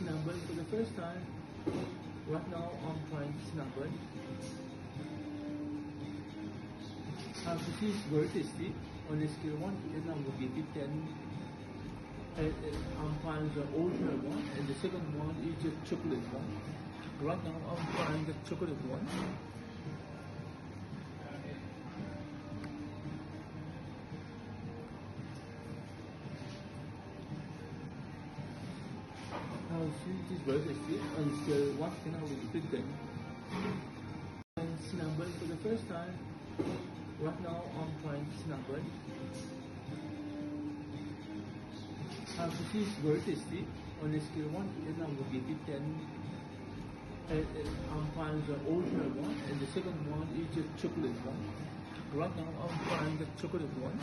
cinnamon for the first time. Right now I'm trying cinnamon. This is very tasty. On a scale of 1 to 10, I will give it 10. I'm trying the original one, and the second one is the chocolate one. Right now I'm trying the chocolate one. It is very tasty. On a scale of 1 to 10, I will give it 10. And cinnamon for the first time. Right now I'm trying cinnamon. This is very tasty. On a scale of 1 to 10, I will give it 10. I'm trying the original one, and the second one is the chocolate one. Right now I'm trying the chocolate one.